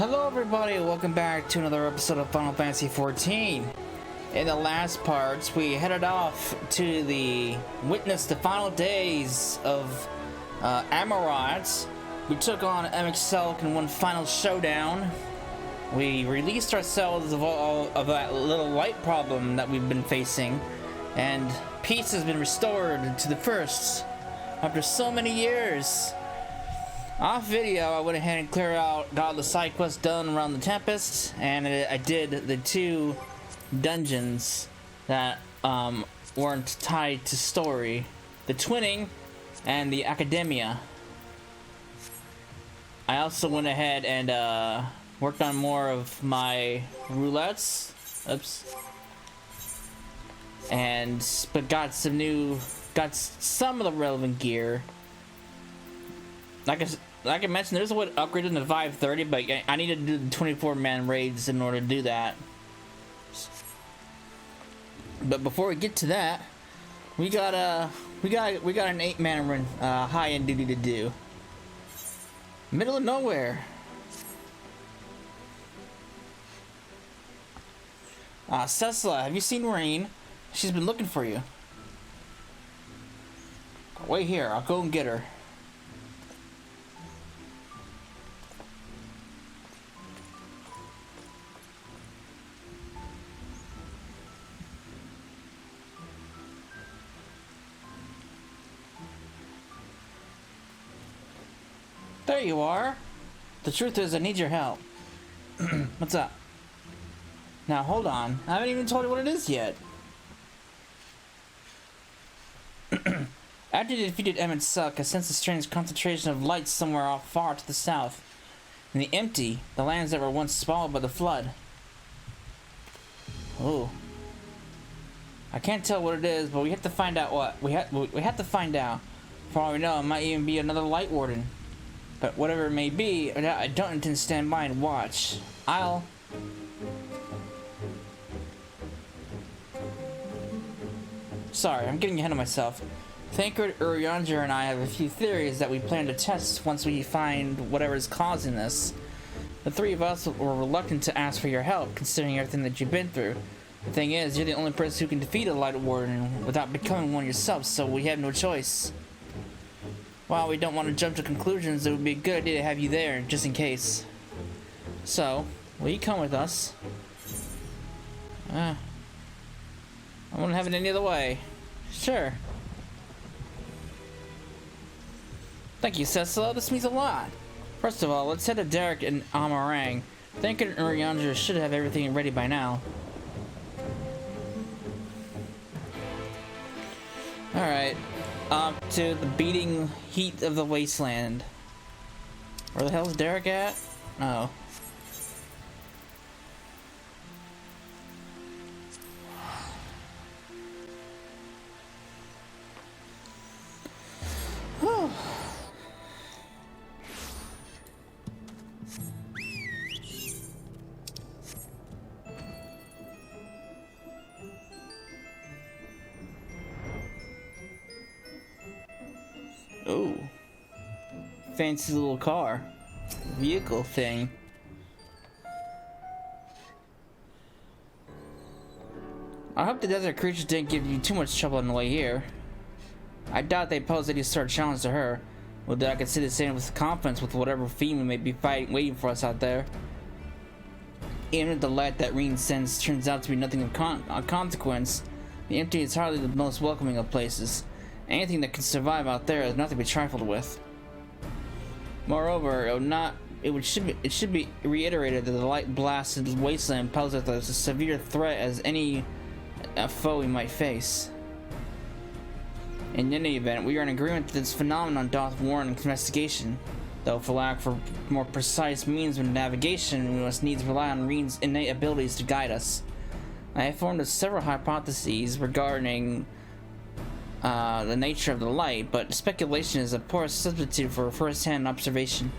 Hello everybody, welcome back to another episode of Final Fantasy XIV. In the last parts, we headed off to witness the final days of Amarat. We took on XIV in one final showdown. We released ourselves of that little light problem that we've been facing, and peace has been restored to the first after so many years. Off video, I went ahead and got all the side quests done around the Tempest, and I did the two dungeons that weren't tied to story, the Twinning and the Academia. I also went ahead and worked on more of my roulettes. But got some of the relevant gear. Like I mentioned, there's a way to upgrade in the 530, but I need to do the 24-man raids in order to do that. But before we get to that, we got an 8-man run high-end duty to do. Middle of nowhere. Cecila, have you seen Rain? She's been looking for you. Wait here, I'll go and get her. There you are. The truth is, I need your help. What's up? Now, hold on. I haven't even told you what it is yet. After you defeated Emmett Suck, I sensed a strange concentration of light somewhere off far to the south. In the empty, the lands that were once swallowed by the flood. Oh. I can't tell what it is, but we have to find out what. We have to find out. For all we know, it might even be another Light Warden. But whatever it may be, I don't intend to stand by and watch. Sorry, I'm getting ahead of myself. Thancred, Urianger, and I have a few theories that we plan to test once we find whatever is causing this. The three of us were reluctant to ask for your help, considering everything that you've been through. The thing is, you're the only person who can defeat a Light Warden without becoming one yourself, so we have no choice. While we don't want to jump to conclusions, it would be a good idea to have you there, just in case. So, will you come with us? I wouldn't have it any other way. Sure. Thank you, Cecila. This means a lot. First of all, let's head to Derek and Amarang. Thancred and Urianger should have everything ready by now. Alright. To the beating heat of the wasteland. Where the hell is Derek at? Oh. Oh, fancy little car, vehicle thing. I hope the desert creatures didn't give you too much trouble on the way here. I doubt they posed any sort of challenge to her. Although I could say the same with confidence with whatever fiend we may be waiting for us out there. Even if the light that Reen sends turns out to be nothing of consequence, the empty is hardly the most welcoming of places. Anything that can survive out there is not to be trifled with. Moreover, it should be reiterated that the light-blasted wasteland poses as a severe threat as any foe we might face. In any event, we are in agreement that this phenomenon doth warrant investigation, though for lack of more precise means of navigation, we must needs rely on Reen's innate abilities to guide us. I have formed several hypotheses regarding the nature of the light, but speculation is a poor substitute for first-hand observation.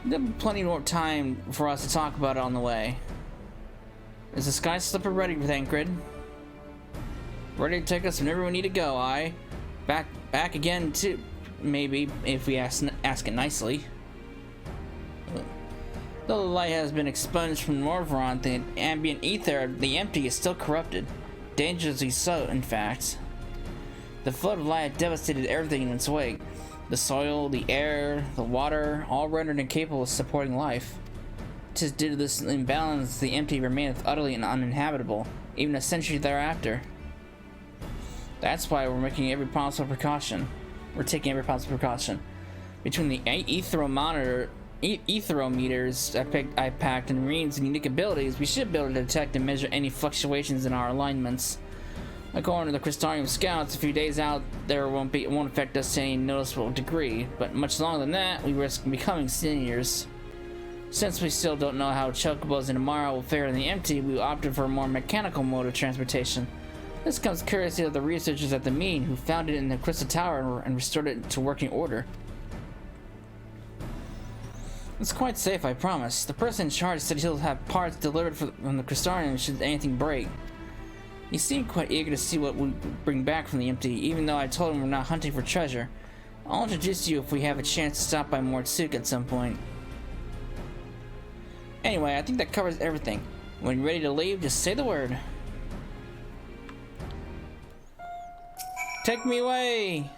There'll be plenty more time for us to talk about it on the way. Is the Sky Slipper ready, Thancred? Ready to take us whenever we need to go, back again too, maybe, if we ask it nicely. Though the light has been expunged from Morvaron, the ambient ether of the empty is still corrupted. Dangerously so, in fact. The flood of light devastated everything in its wake. The soil, the air, the water, all rendered incapable of supporting life. 'Tis due to this imbalance the empty remaineth utterly uninhabitable, even a century thereafter. That's why we're taking every possible precaution. Between the etherometers I packed and Reen's unique abilities, we should be able to detect and measure any fluctuations in our alignments. According to the Crystarium scouts, a few days out there won't affect us to any noticeable degree, but much longer than that, we risk becoming seniors. Since we still don't know how Chocobos and Amara will fare in the empty, we opted for a more mechanical mode of transportation. This comes courtesy of the researchers at the Mean, who found it in the Crystal Tower and restored it to working order. It's quite safe, I promise. The person in charge said he'll have parts delivered from the Crystarium should anything break. He seemed quite eager to see what we bring back from the empty, even though I told him we're not hunting for treasure. I'll introduce you if we have a chance to stop by Mortsuke at some point. Anyway, I think that covers everything. When you're ready to leave, just say the word. Take me away!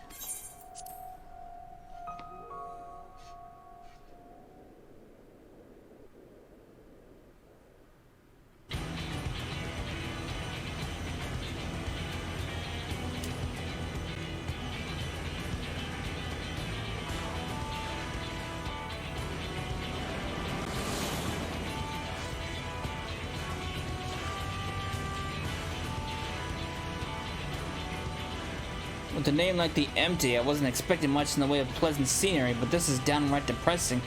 With a name like the Empty, I wasn't expecting much in the way of pleasant scenery, but this is downright depressing.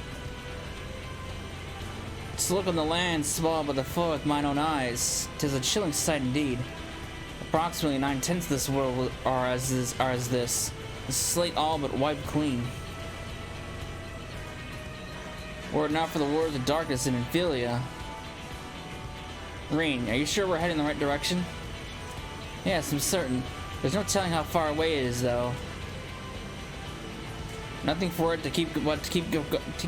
To look on the land swallowed by the flood with mine own eyes, 'tis a chilling sight indeed. Approximately 9/10 of this world are as this, the slate all but wiped clean. Were it not for the words of darkness in Infilia. Reen, are you sure we're heading in the right direction? Yes, I'm certain. There's no telling how far away it is, though. Nothing for it to keep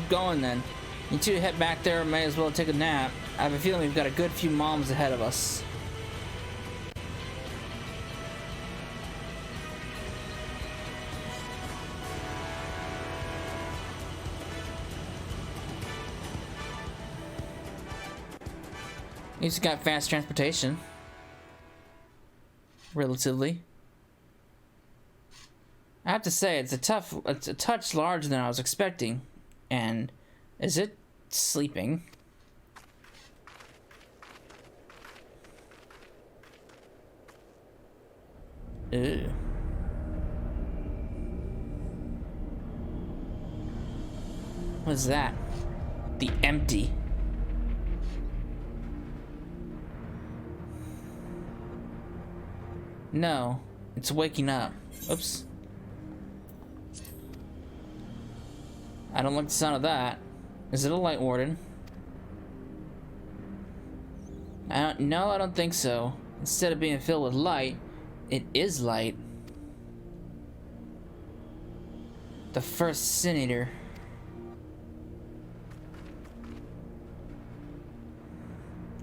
going then. You two head back there, may as well take a nap. I have a feeling we've got a good few moms ahead of us. At least you got fast transportation. Relatively. I have to say, it's a touch larger than I was expecting. And is it sleeping? Ew. What's that? The Empty. No, it's waking up. Oops. I don't like the sound of that. Is it a light warden? No, I don't think so. Instead of being filled with light, it is light. The first Sin Eater.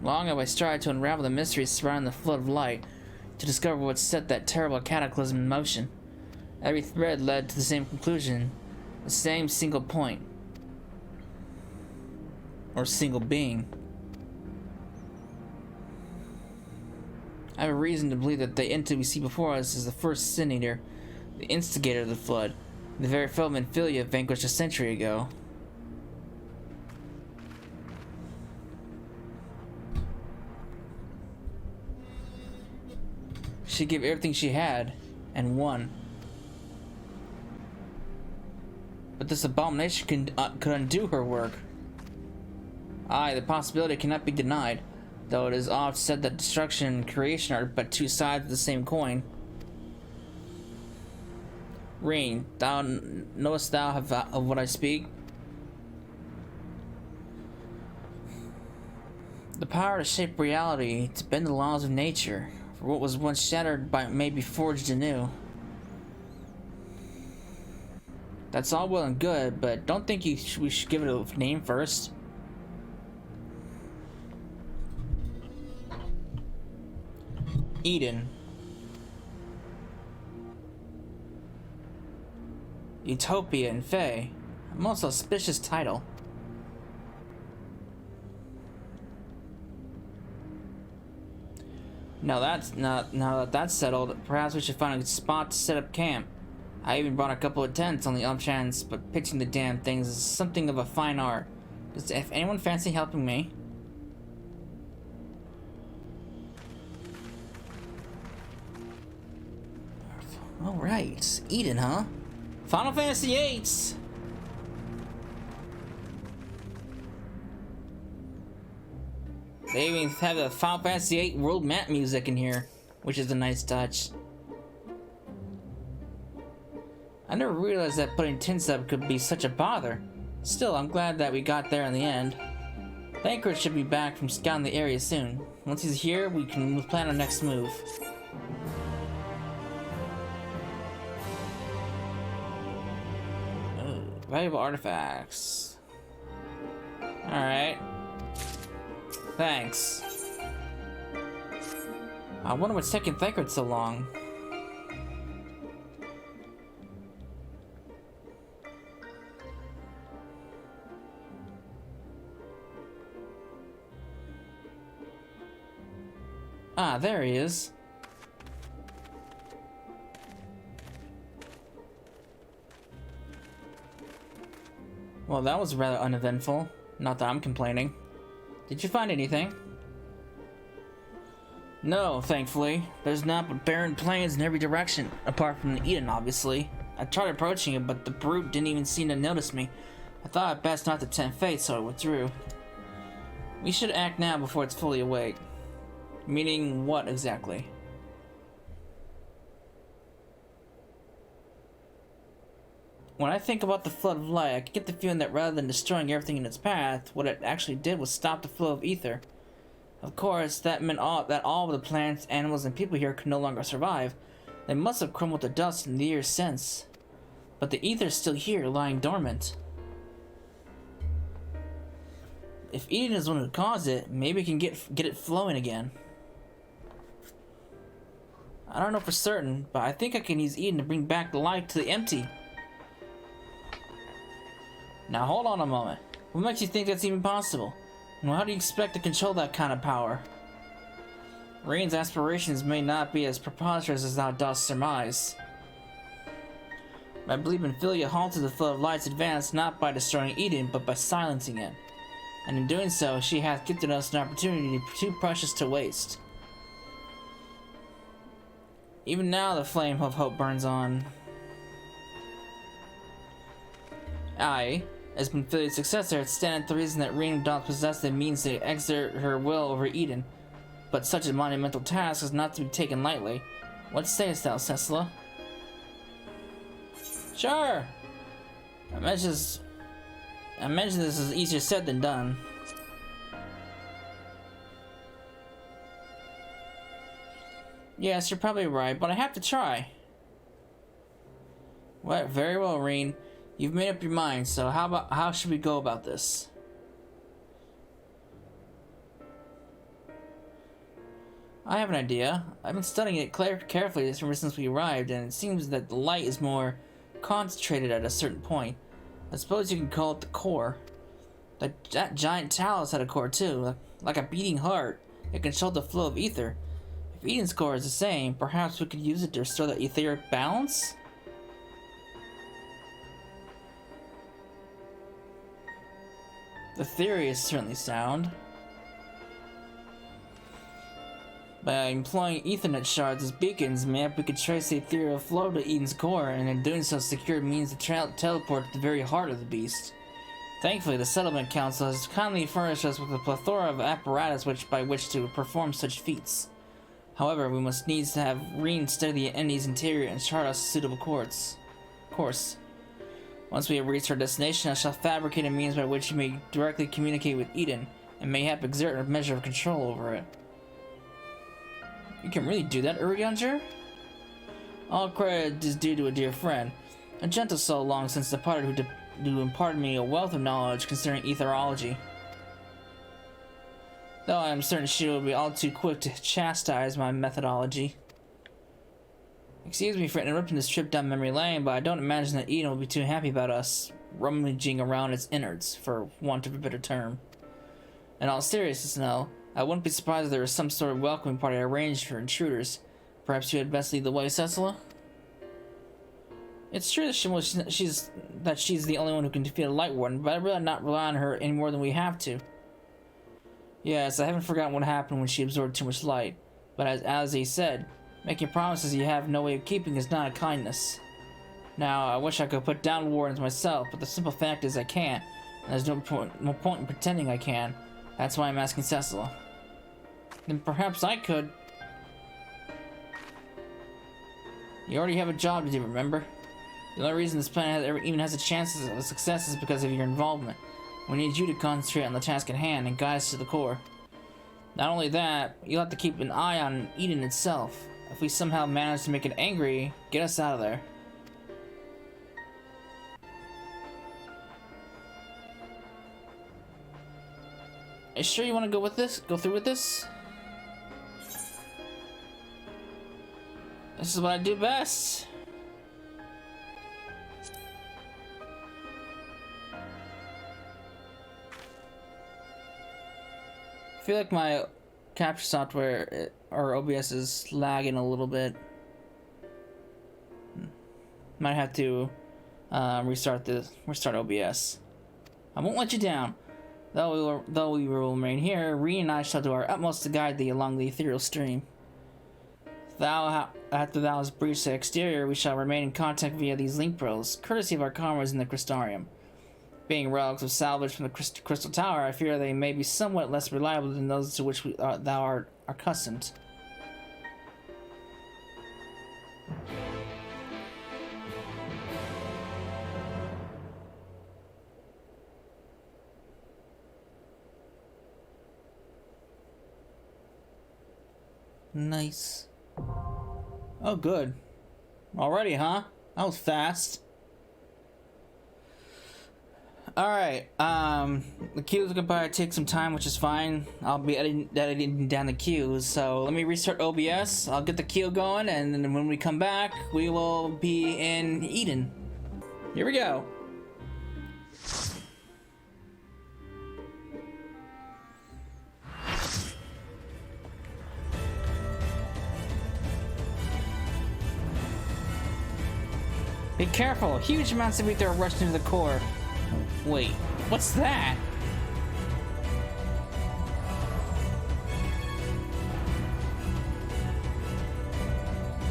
Long have I strived to unravel the mysteries surrounding the flood of light, to discover what set that terrible cataclysm in motion. Every thread led to the same conclusion, the same single point. Or single being. I have a reason to believe that the entity we see before us is the first Sin Eater, the instigator of the flood, the very foe Filia vanquished a century ago. She gave everything she had, and won. But this abomination could undo her work. Aye, the possibility cannot be denied, though it is oft said that destruction and creation are but two sides of the same coin. Reen, knowest thou of what I speak? The power to shape reality, to bend the laws of nature, for what was once shattered may be forged anew. That's all well and good, but don't think we should give it a name first. Eden. Utopia and Fae. A most auspicious title. Now that that's settled, perhaps we should find a spot to set up camp. I even brought a couple of tents on the off chance, but pitching the damn things is something of a fine art. Does anyone fancy helping me? Alright, Eden, huh? Final Fantasy VIII! They even have the Final Fantasy VIII world map music in here, which is a nice touch. I never realized that putting tints up could be such a bother. Still, I'm glad that we got there in the end. Thancred should be back from scouting the area soon. Once he's here, we can plan our next move. Valuable artifacts. Alright. Thanks. I wonder what's taking Thancred so long. Ah, there he is. Well, that was rather uneventful. Not that I'm complaining. Did you find anything? No, thankfully. There's not but barren plains in every direction, apart from the Eden, obviously. I tried approaching it, but the brute didn't even seem to notice me. I thought it best not to tempt fate, so I withdrew. We should act now before it's fully awake. Meaning what exactly? When I think about the flood of light, I get the feeling that rather than destroying everything in its path, what it actually did was stop the flow of ether. Of course, that meant that all of the plants, animals, and people here could no longer survive. They must have crumbled to dust in the years since. But the ether's still here, lying dormant. If Eden is the one who caused it, maybe we can get it flowing again. I don't know for certain, but I think I can use Eden to bring back the light to the empty. Now hold on a moment. What makes you think that's even possible? And how do you expect to control that kind of power? Rain's aspirations may not be as preposterous as thou dost surmise. I believe Ophelia halted the flow of light's advance not by destroying Eden, but by silencing it. And in doing so, she hath gifted us an opportunity too precious to waste. Even now the flame of hope burns on. I, as Opphelia's successor, it standeth to reason that Rain doth possess the means to exert her will over Eden. But such a monumental task is not to be taken lightly. What sayest thou, Cecilla? Sure! I imagine this is easier said than done. Yes, you're probably right, but I have to try. Well, very well, Rain. You've made up your mind, so how should we go about this? I have an idea. I've been studying it carefully ever since we arrived, and it seems that the light is more concentrated at a certain point. I suppose you can call it the core. That giant talus had a core too, like a beating heart. It controlled the flow of ether. If Eden's core is the same, perhaps we could use it to restore the etheric balance? The theory is certainly sound. By employing Ethernet shards as beacons, maybe we could trace the ethereal flow to Eden's core, and in doing so secure means to teleport to the very heart of the beast. Thankfully, the Settlement Council has kindly furnished us with a plethora of apparatus by which to perform such feats. However, we must needs to have Reen study the entity's interior and chart us a suitable course. Once we have reached our destination, I shall fabricate a means by which you may directly communicate with Eden, and mayhap exert a measure of control over it. You can really do that, Urianger? All credit is due to a dear friend, a gentle soul long since departed who imparted me a wealth of knowledge concerning etherology. Though I am certain she will be all too quick to chastise my methodology. Excuse me for interrupting this trip down memory lane, but I don't imagine that Eden will be too happy about us rummaging around its innards, for want of a better term. In all seriousness, no, I wouldn't be surprised if there was some sort of welcoming party arranged for intruders. Perhaps you had best lead the way, Cecila? It's true that she's the only one who can defeat a Light Warden, but I'd rather not rely on her any more than we have to. Yes, I haven't forgotten what happened when she absorbed too much light, but as he said, making promises you have no way of keeping is not a kindness. Now, I wish I could put down wardens myself, but the simple fact is I can't, and there's no point in pretending I can. That's why I'm asking Cecila. Then perhaps I could. You already have a job to do, remember? The only reason this plan even has a chance of success is because of your involvement. We need you to concentrate on the task at hand and guide us to the core. Not only that, you'll have to keep an eye on Eden itself. If we somehow manage to make it angry, get us out of there. Are you sure you want to go with this? Go through with this? This is what I do best. I feel like my capture software or OBS is lagging a little bit. Might have to restart OBS. I won't let you down. Though we will remain here, Ree and I shall do our utmost to guide thee along the ethereal stream. After thou hast breached the exterior, we shall remain in contact via these link pearls, courtesy of our comrades in the Crystarium. Being relics of salvage from the Crystal Tower, I fear they may be somewhat less reliable than those to which thou art accustomed. Nice. Oh, good. Already, huh? That was fast. Alright, the queues are gonna probably take some time, which is fine. I'll be editing down the queues, so let me restart OBS, I'll get the queue going, and then when we come back, we will be in Eden. Here we go. Be careful! Huge amounts of ether are rushed into the core. Wait, what's that?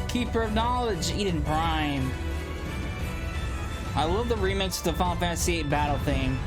Keeper of Knowledge, Eden Prime. I love the remix of the Final Fantasy VIII battle theme.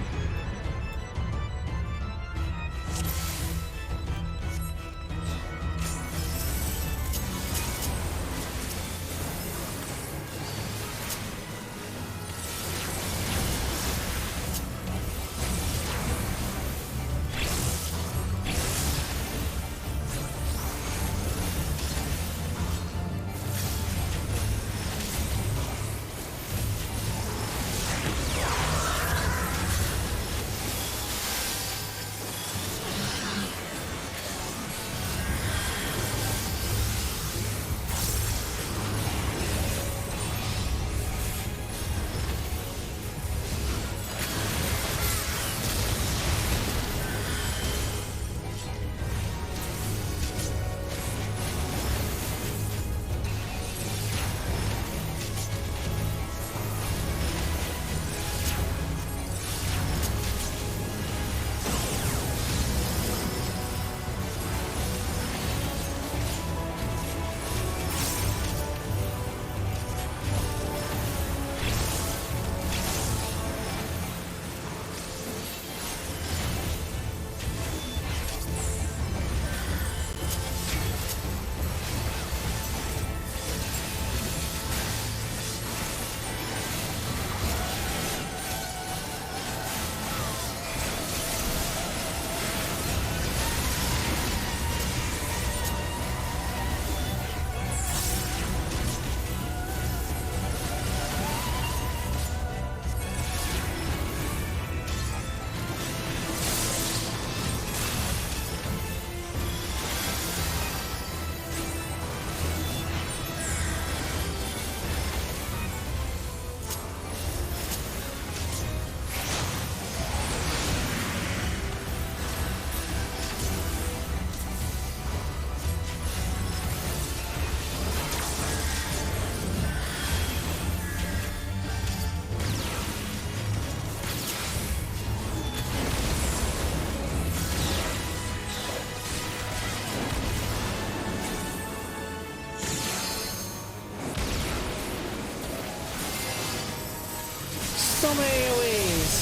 so many AoEs.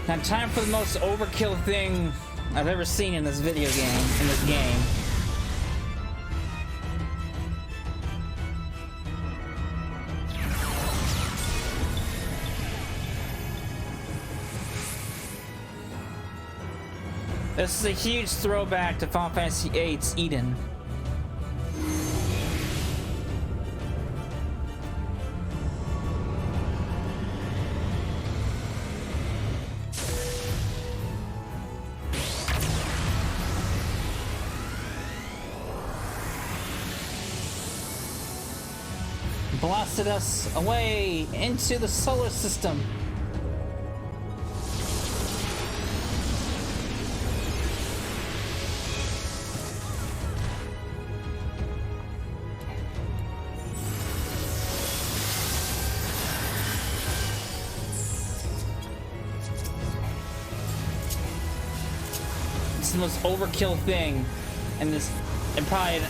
Now, time for the most overkill thing I've ever seen in this video game, in this game. This is a huge throwback to Final Fantasy VIII's Eden. Blasted us away into the solar system. It's the most overkill thing in this, and probably in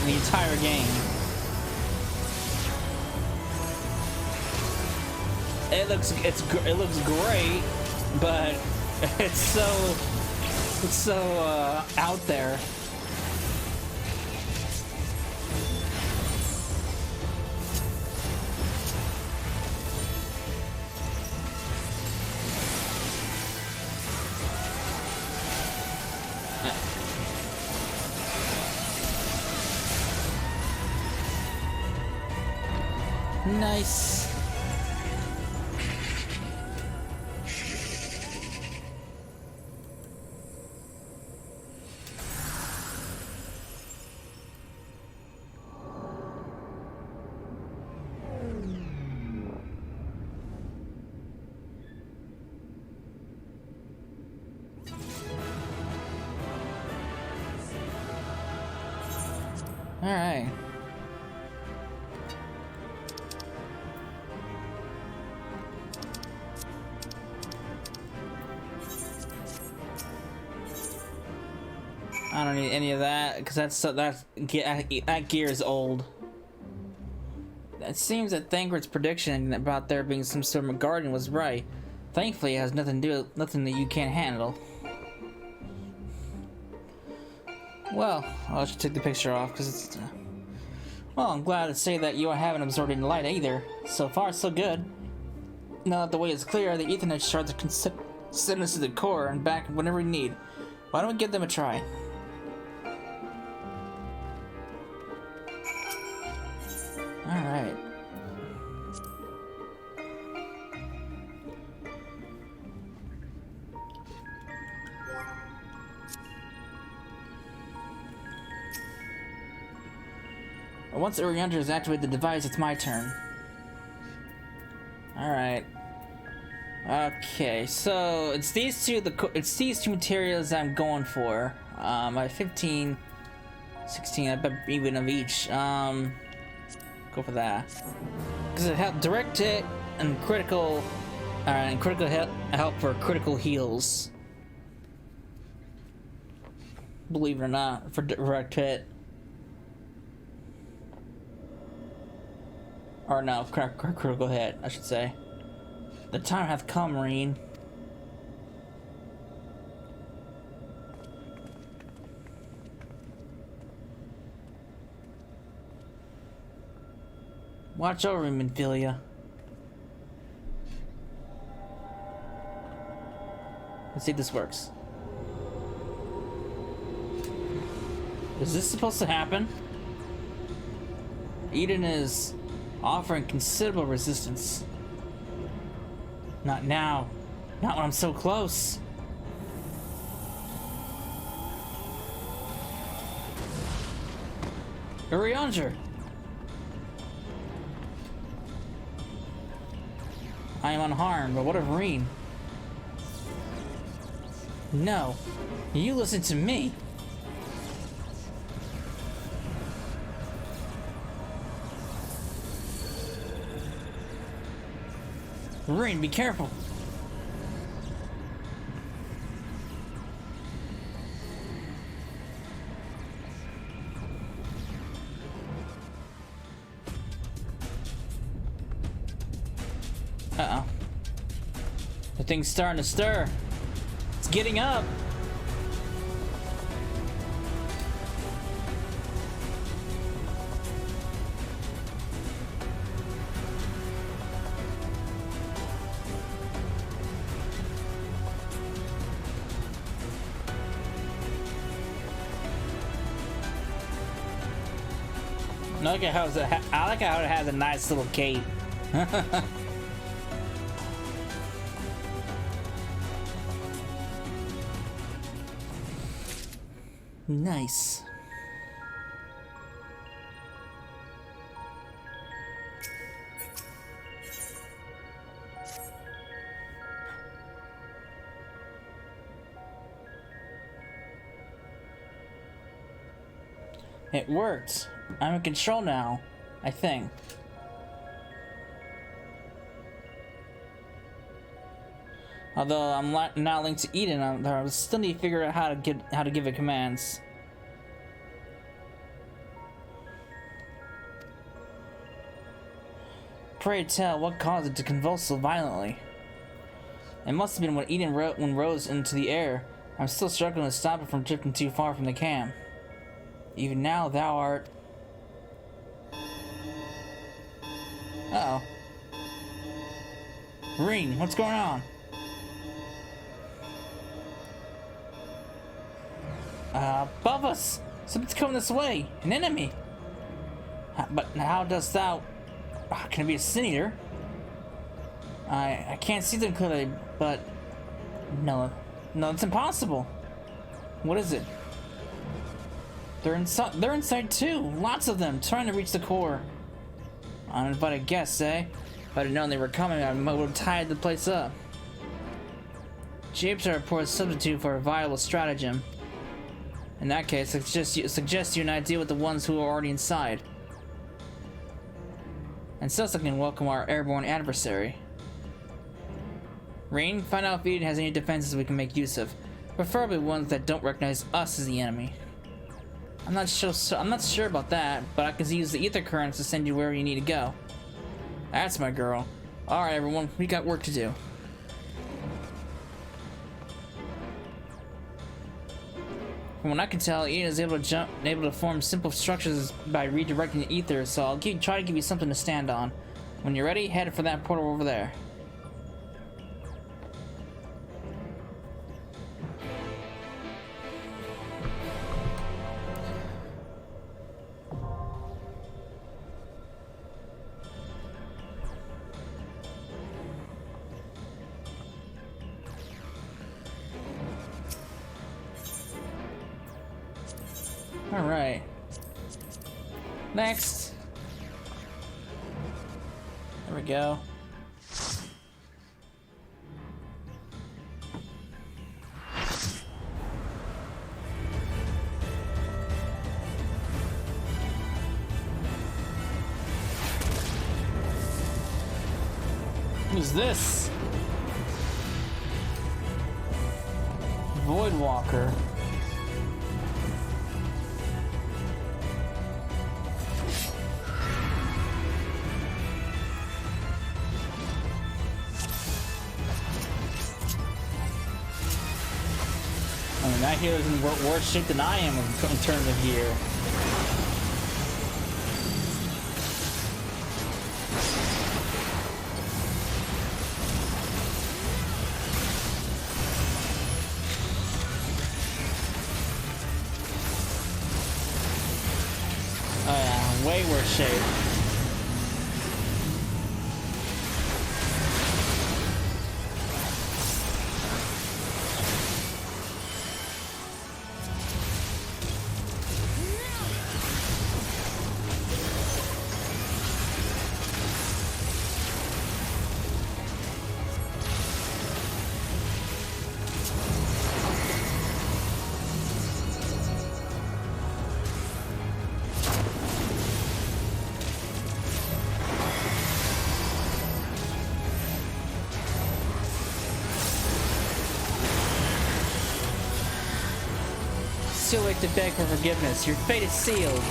the entire game. It looks great, but it's so out there. Nice. All right. I don't need any of that because that gear is old. It seems that Thancred's prediction about there being some sort of guardian was right. Thankfully, it has nothing to do with nothing that you can't handle. Well, I should take the picture off because it's. Well, I'm glad to say that you haven't absorbed any light either. So far, so good. Now that the way is clear, the Ethernet shards can send us to the core and back whenever we need. Why don't we give them a try? Alright. Once the Orienter has activated the device, it's my turn. Alright. Okay, so it's these two materials I'm going for. I have 15, 16, I bet even of each. Go for that. Because it helps direct hit and critical help for critical heals. Believe it or not, for direct hit. Or no, critical hit, I should say. The time hath come, Marine. Watch over him, Minfilia. Let's see if this works. Is this supposed to happen? Eden is offering considerable resistance. Not now. Not when I'm so close. Urianger! I am unharmed, but what of Reen? No. You listen to me. Reen, be careful. Uh-oh. The thing's starting to stir. It's getting up. Look at I like how it has a nice little cape. Nice. It worked. I'm in control now, I think. Although I'm now linked to Eden, I still need to figure out how to give it commands. Pray tell, what caused it to convulse so violently? It must have been when Eden rose into the air. I'm still struggling to stop it from drifting too far from the camp. Even now, thou art... Uh-oh. Reen, what's going on? Above us! Something's coming this way! An enemy! But how dost thou... Can it be a sin eater? I can't see them clearly, but... No, it's impossible! What is it? They're inside too! Lots of them, trying to reach the core. But I guess, eh? If I'd known they were coming, I would have tied the place up. Japes are a poor substitute for a viable stratagem. In that case, I suggest you and I deal with the ones who are already inside. And Cecil can welcome our airborne adversary. Reen, find out if Eden has any defenses we can make use of. Preferably ones that don't recognize us as the enemy. I'm not sure about that, but I can use the ether currents to send you where you need to go. That's my girl. Alright everyone, we got work to do. From what I can tell, Eden is able to form simple structures by redirecting the ether, so I'll try to give you something to stand on. When you're ready, head for that portal over there. Alright. Next. There we go. Who's this? Voidwalker. That hero's in worse shape than I am in terms of gear. way worse shape. Too late to beg for forgiveness. Your fate is sealed.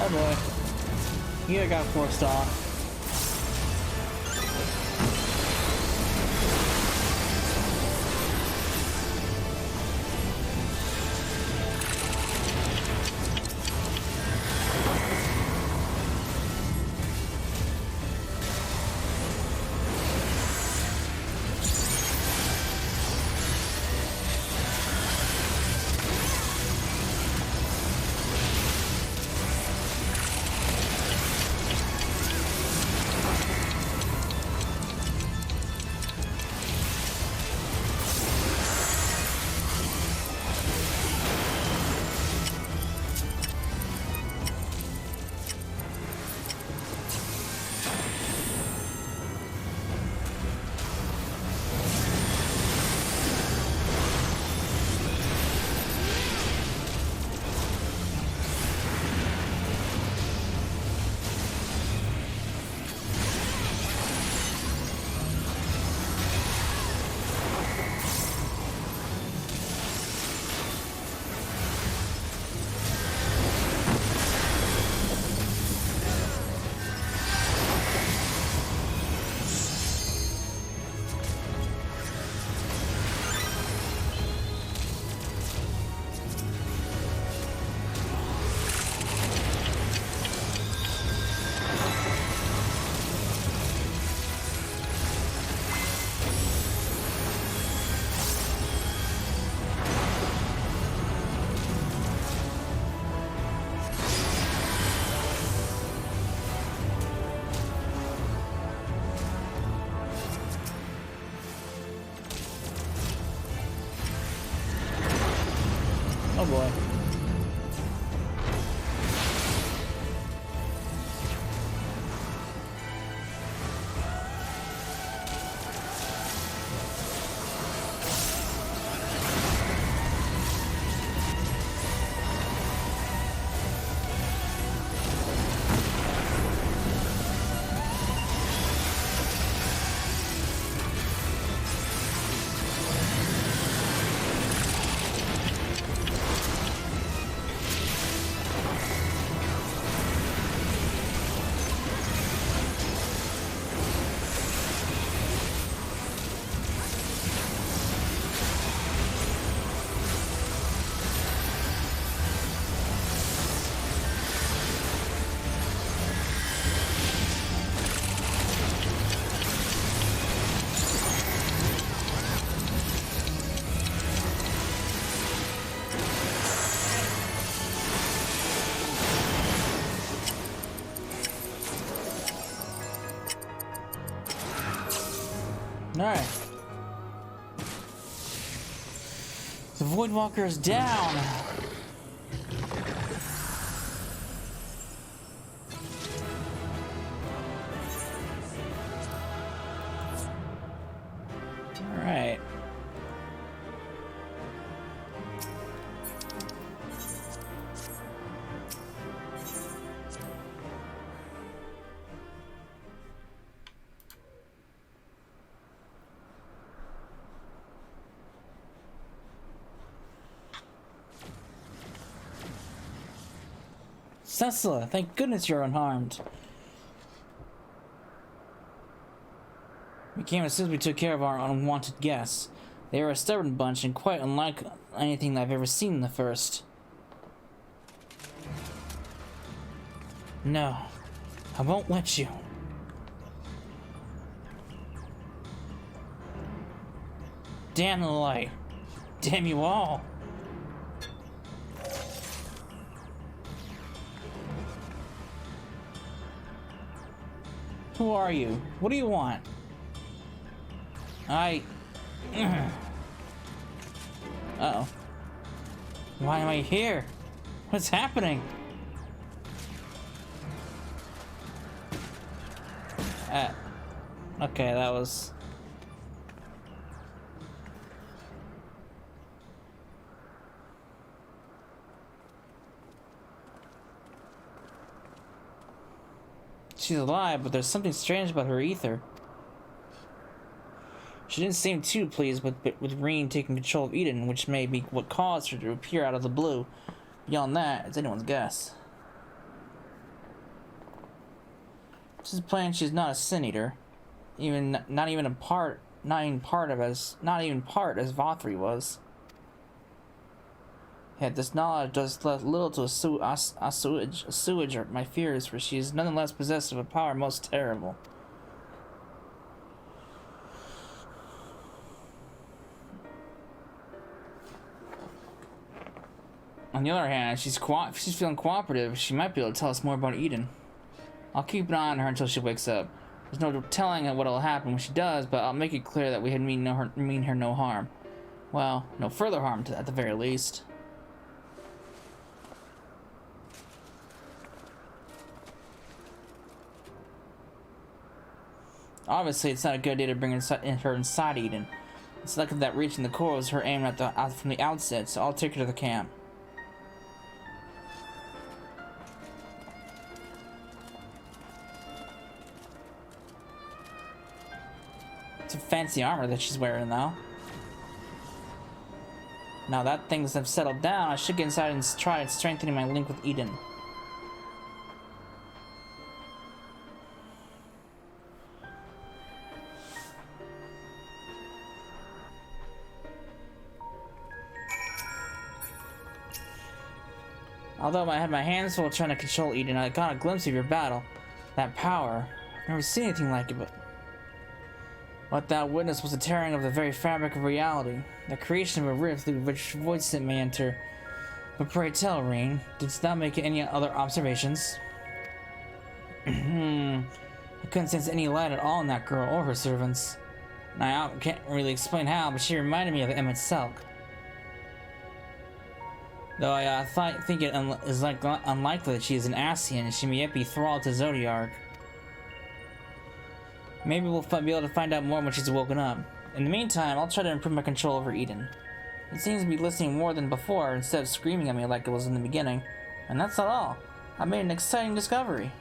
Oh boy. You got forced off. Oh boy. Alright. The Voidwalker is down. Alright. Cecila, thank goodness you're unharmed. We came as soon as we took care of our unwanted guests. They were a stubborn bunch and quite unlike anything I've ever seen in the first. No, I won't let you. Damn the light. Damn you all. Who are you? What do you want? Uh-oh. Why am I here? What's happening? Okay, that was... She's alive, but there's something strange about her ether. She didn't seem too pleased with Reen taking control of Eden, which may be what caused her to appear out of the blue. Beyond that, it's anyone's guess. She's playing she's not a sin eater, not even part as Vothri was. Yet this knowledge does little to assuage my fears, for she is nonetheless possessed of a power most terrible. On the other hand, she's feeling cooperative. She might be able to tell us more about Eden. I'll keep an eye on her until she wakes up. There's no telling what'll happen when she does, but I'll make it clear that we had mean her no harm. Well, no further harm at the very least. Obviously, it's not a good idea to bring her inside Eden. It's likely that reaching the core was her aim from the outset, so I'll take her to the camp. It's a fancy armor that she's wearing now. Now that things have settled down, I should get inside and try strengthening my link with Eden. Although I had my hands full trying to control Eden, I got a glimpse of your battle. That power. I've never seen anything like it, but... What thou witnessed was the tearing of the very fabric of reality. The creation of a rift through which voidsent may enter. But pray tell, Reen, didst thou make any other observations? I couldn't sense any light at all in that girl or her servants. I can't really explain how, but she reminded me of Emmett Selk. Though I think it is unlikely that she is an Ascian, and she may yet be thralled to Zodiark. Maybe we'll be able to find out more when she's woken up. In the meantime, I'll try to improve my control over Eden. It seems to be listening more than before, instead of screaming at me like it was in the beginning. And that's not all. I made an exciting discovery.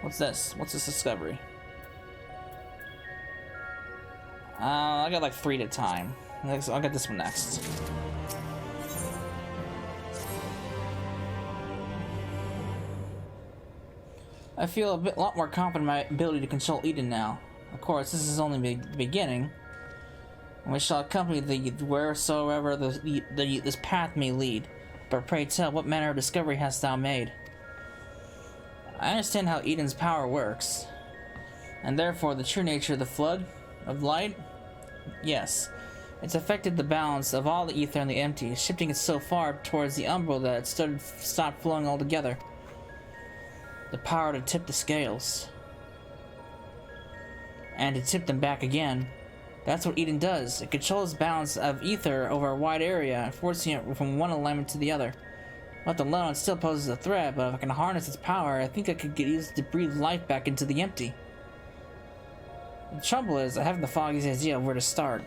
What's this? What's this discovery? I got like 3 at a time. I'll get this one next. I feel a lot more confident in my ability to control Eden now. Of course, this is only the beginning. And we shall accompany thee wheresoever this path may lead. But pray tell, what manner of discovery hast thou made? I understand how Eden's power works, and therefore the true nature of the flood of light. Yes, it's affected the balance of all the ether and the empty, shifting it so far towards the umbral that it stopped flowing altogether. The power to tip the scales. and to tip them back again. That's what Eden does. It controls the balance of ether over a wide area, forcing it from one alignment to the other. Left alone, it still poses a threat, but if I can harness its power, I think I could use it to breathe life back into the empty. The trouble is, I haven't the foggiest idea of where to start.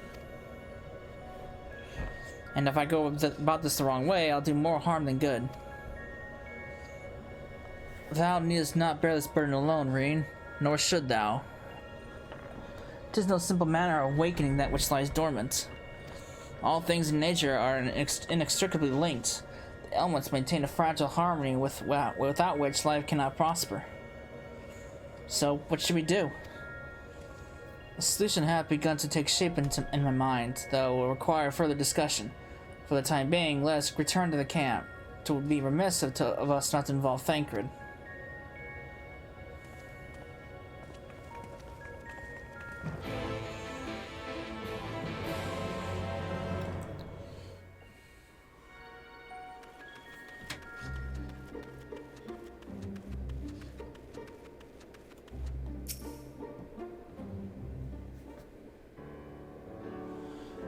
And if I go about this the wrong way, I'll do more harm than good. Thou needest not bear this burden alone, Reen, nor should thou. 'Tis no simple manner of awakening that which lies dormant. All things in nature are inextricably linked. The elements maintain a fragile harmony without which life cannot prosper. So, what should we do? A solution hath begun to take shape in my mind, though it will require further discussion. For the time being, let us return to the camp. It would be remiss of us not to involve Thancred.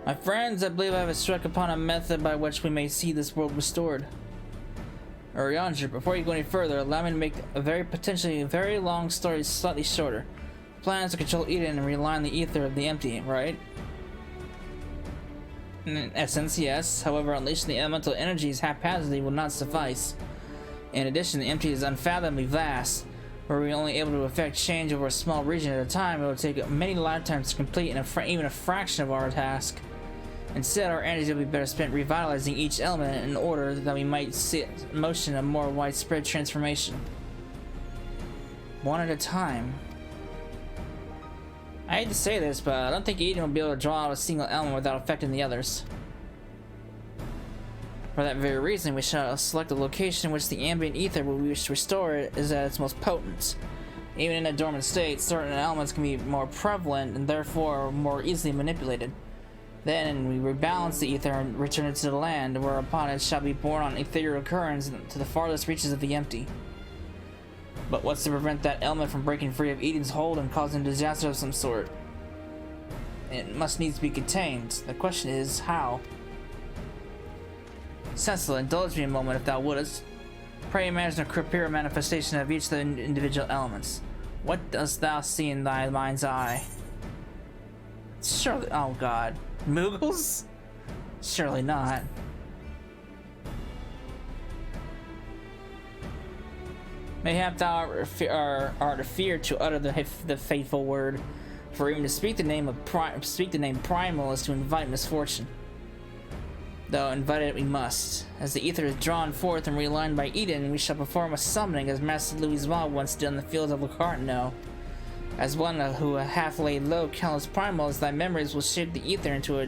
My friends, I believe I have struck upon a method by which we may see this world restored. Urianger, before you go any further, allow me to make a potentially very long story slightly shorter. The plan is to control Eden and realign the ether of the empty, right? In essence, yes. However, unleashing the elemental energies haphazardly will not suffice. In addition, the empty is unfathomably vast. Were we only able to effect change over a small region at a time, it would take many lifetimes to complete even a fraction of our task. Instead, our energy will be better spent revitalizing each element in order that we might set in motion a more widespread transformation. One at a time. I hate to say this, but I don't think Eden will be able to draw out a single element without affecting the others. For that very reason, we shall select a location in which the ambient ether we wish to restore is at its most potent. Even in a dormant state, certain elements can be more prevalent and therefore more easily manipulated. Then we rebalance the ether and return it to the land, whereupon it shall be borne on ethereal currents to the farthest reaches of the empty. But what's to prevent that element from breaking free of Eden's hold and causing a disaster of some sort? It must needs be contained. The question is, how? Cecil, indulge me a moment if thou wouldst. Pray imagine a clearer manifestation of each of the individual elements. What dost thou see in thy mind's eye? Surely, oh god. Moogles? Surely not. Mayhap thou art afeared to utter the fateful word, for even to speak the name Primal is to invite misfortune. Though invited we must. As the ether is drawn forth and realigned by Eden, we shall perform a summoning as Master Louisval once did on the fields of Locarno. As one who half laid low countless primals, thy memories will shape the ether into a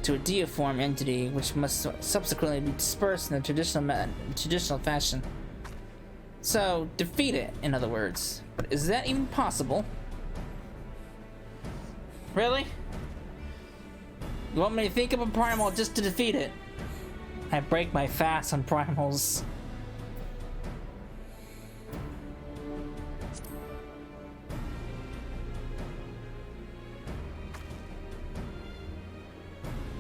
deiform entity, which must subsequently be dispersed in the traditional fashion. So, defeat it, in other words. But is that even possible? Really? You want me to think of a primal just to defeat it? I break my fast on primals.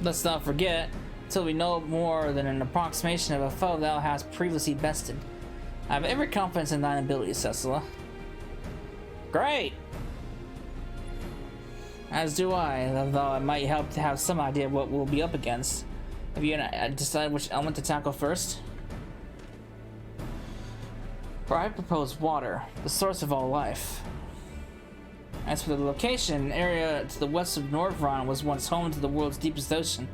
Let's not forget, until we know more than an approximation of a foe thou hast previously bested. I have every confidence in thine abilities, Cecila. Great! As do I, though it might help to have some idea of what we'll be up against. Have you decided which element to tackle first? For I propose water, the source of all life. As for the location, an area to the west of Nordvron was once home to the world's deepest ocean.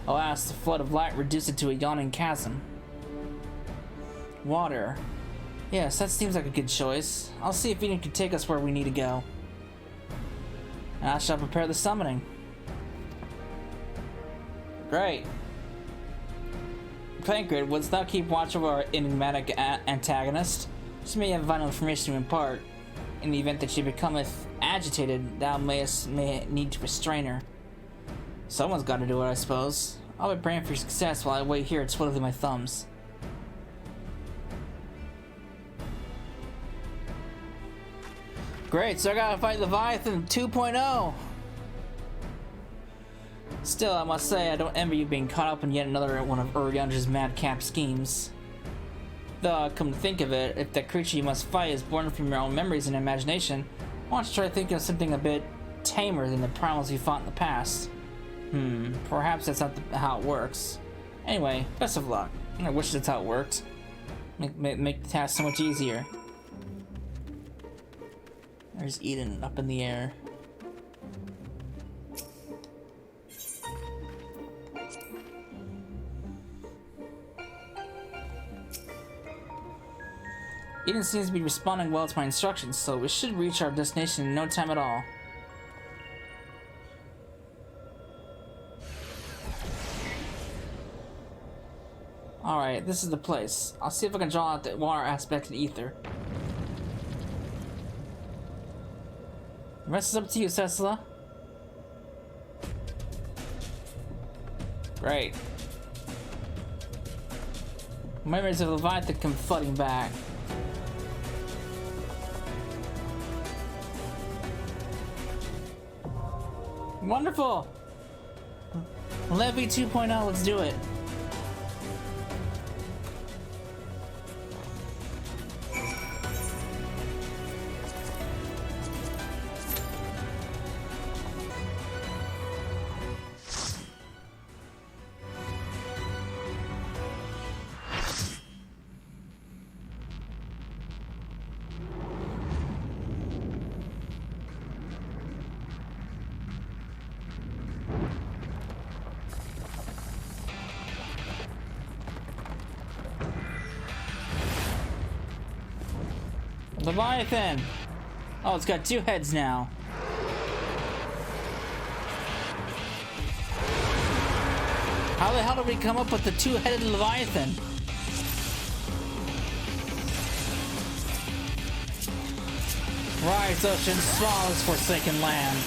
Alas, the flood of light reduced it to a yawning chasm. Water. Yes, that seems like a good choice. I'll see if Eden can take us where we need to go. And I shall prepare the summoning. Great. Thancred, wouldst thou keep watch over our enigmatic antagonist? She may have vital information to impart. In the event that she becometh agitated, thou may need to restrain her. Someone's got to do it, I suppose. I'll be praying for success while I wait here twiddling my thumbs. Great, so I gotta fight Leviathan 2.0. Still, I must say, I don't envy you being caught up in yet another one of Uriandra's madcap schemes. Though, come to think of it, if the creature you must fight is born from your own memories and imagination, why don't you try thinking of something a bit tamer than the primals you fought in the past? Perhaps that's not how it works. Anyway, best of luck. I wish that's how it worked. Make the task so much easier. There's Eden up in the air. Eden seems to be responding well to my instructions, so we should reach our destination in no time at all. Alright, this is the place. I'll see if I can draw out the water aspect of ether. The rest is up to you, Cecila. Great. Memories of Leviathan come flooding back. Wonderful! Levy 2.0, let's do it. Leviathan! Oh, it's got two heads now. How the hell did we come up with the two-headed Leviathan? Rise, ocean, swallow this forsaken land.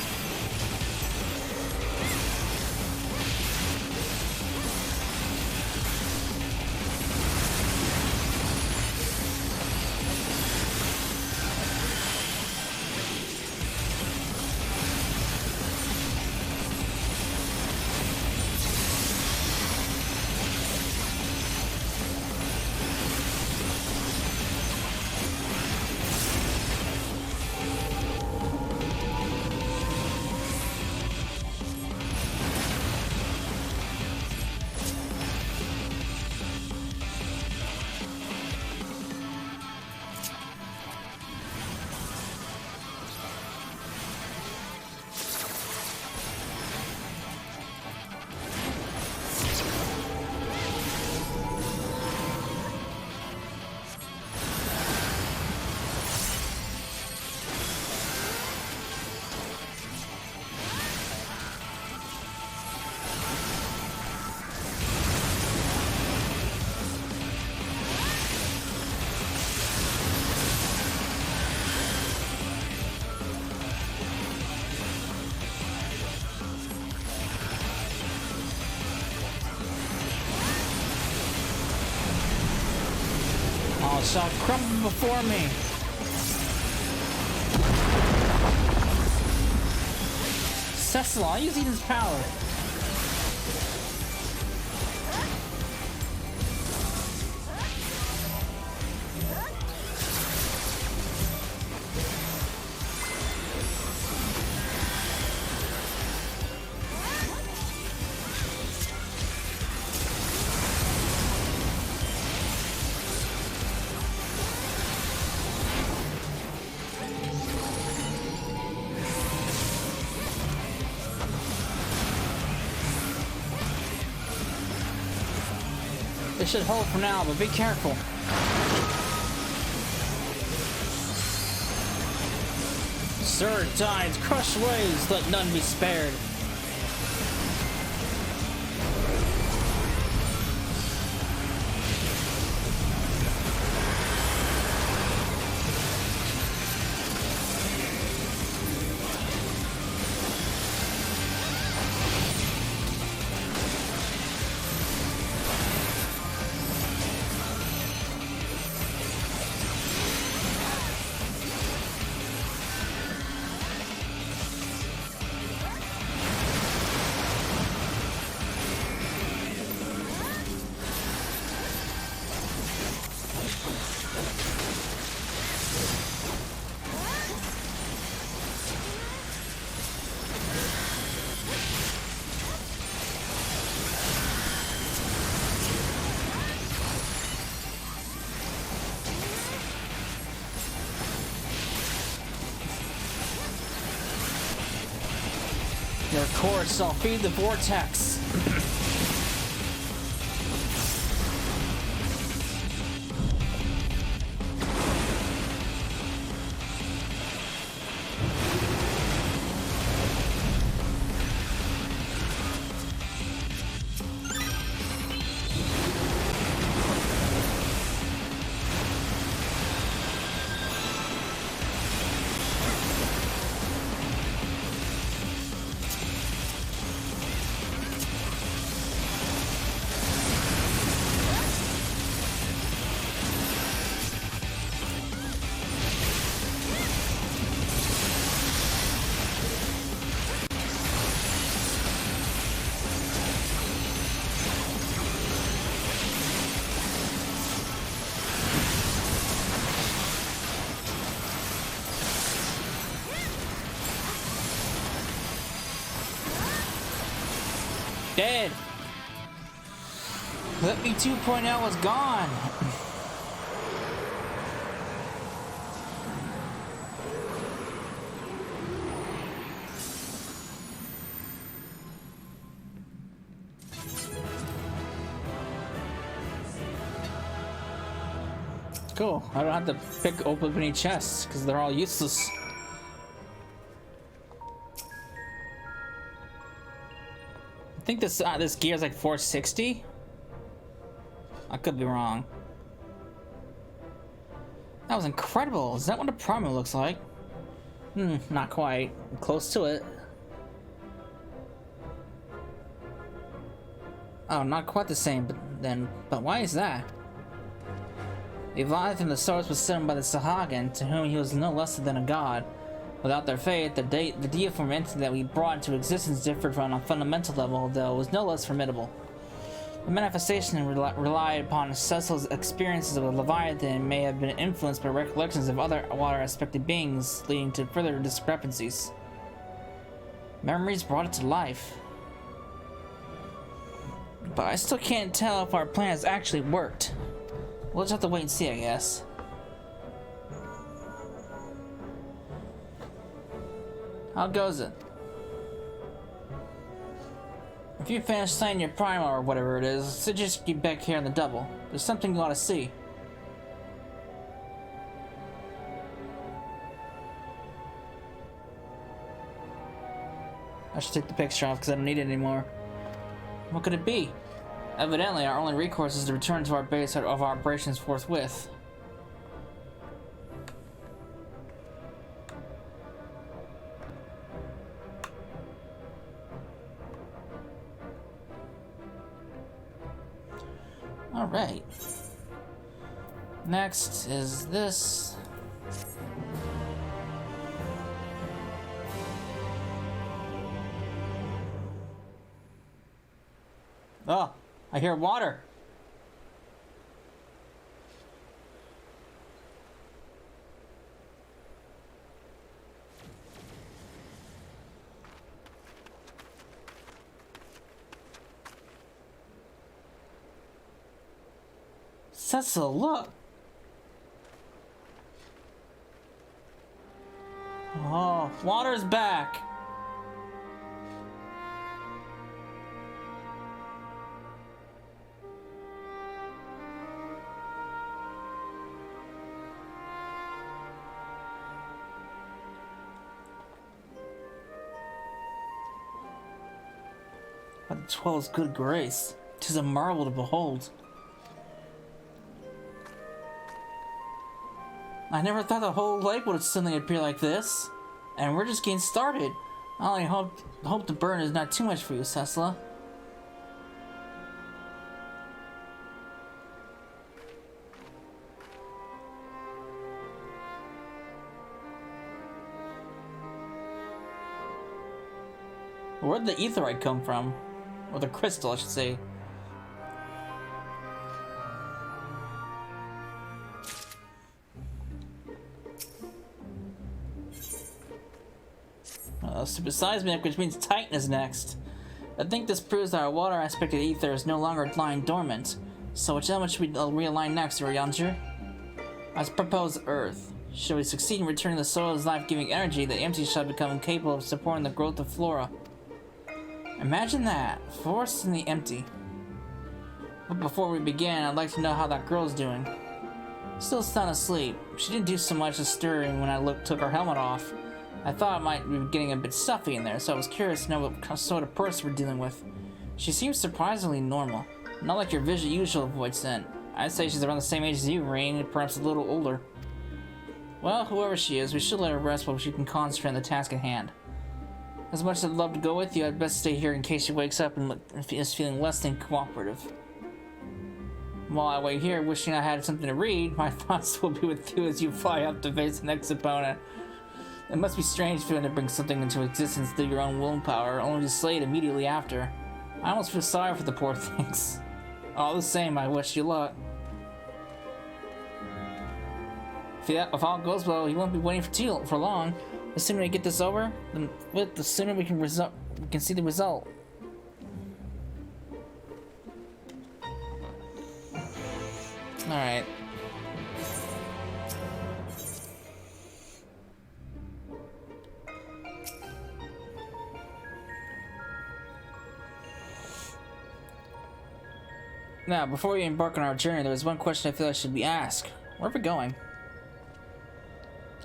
Shall crumble before me. Cecil, I'll use Eden's power. It should hold for now, but be careful. Stir tides, crush waves, let none be spared. Their course shall feed the vortex. Dead. Let me 2.0 was gone. Cool. I don't have to open any chests because they're all useless. I think this gear is like 460. I could be wrong. That was incredible. Is that what a primal looks like? Not quite. Close to it. Oh, not quite the same, but why is that? The Leviathan, the source, was sent by the Sahagin, to whom he was no less than a god. Without their faith, the deiform entity that we brought into existence differed from on a fundamental level, though was no less formidable. The manifestation relied upon Cecil's experiences of the Leviathan and may have been influenced by recollections of other water-aspected beings, leading to further discrepancies. Memories brought it to life. But I still can't tell if our plan has actually worked. We'll just have to wait and see, I guess. How goes it? If you finish signing your primal or whatever it is, suggest you get back here on the double. There's something you ought to see. I should take the picture off because I don't need it anymore. What could it be? Evidently, our only recourse is to return to our base of our operations forthwith. Alright. Next is this. Oh, I hear water. Cecil, look! Oh, water's back! By the 12's good grace, 'tis a marvel to behold. I never thought the whole lake would suddenly appear like this. And we're just getting started. I only hope the burn is not too much for you, Cecil. Where'd the aetheryte come from? Or the crystal, I should say. Superseismic, which means Titan is next. I think this proves that our water aspected ether is no longer lying dormant. So which element should we realign next, Urianger? I propose Earth. Should we succeed in returning the soil's life-giving energy, the empty shall become incapable of supporting the growth of flora. Imagine that, forest in the empty. But before we begin, I'd like to know how that girl's doing. Still sound asleep. She didn't do so much as stirring when I took her helmet off. I thought it might be getting a bit stuffy in there, so I was curious to know what sort of person we're dealing with. She seems surprisingly normal. Not like your usual void scent. I'd say she's around the same age as you, Rain, perhaps a little older. Well, whoever she is, we should let her rest while she can concentrate on the task at hand. As much as I'd love to go with you, I'd best stay here in case she wakes up and is feeling less than cooperative. While I wait here, wishing I had something to read, my thoughts will be with you as you fly up to face the next opponent. It must be strange feeling to bring something into existence through your own willpower, only to slay it immediately after. I almost feel sorry for the poor things. All the same, I wish you luck. If all goes well, you won't be waiting for long. The sooner we get this over, the sooner we can see the result. Alright. Now, before we embark on our journey, there is one question I feel I should be asked. Where are we going?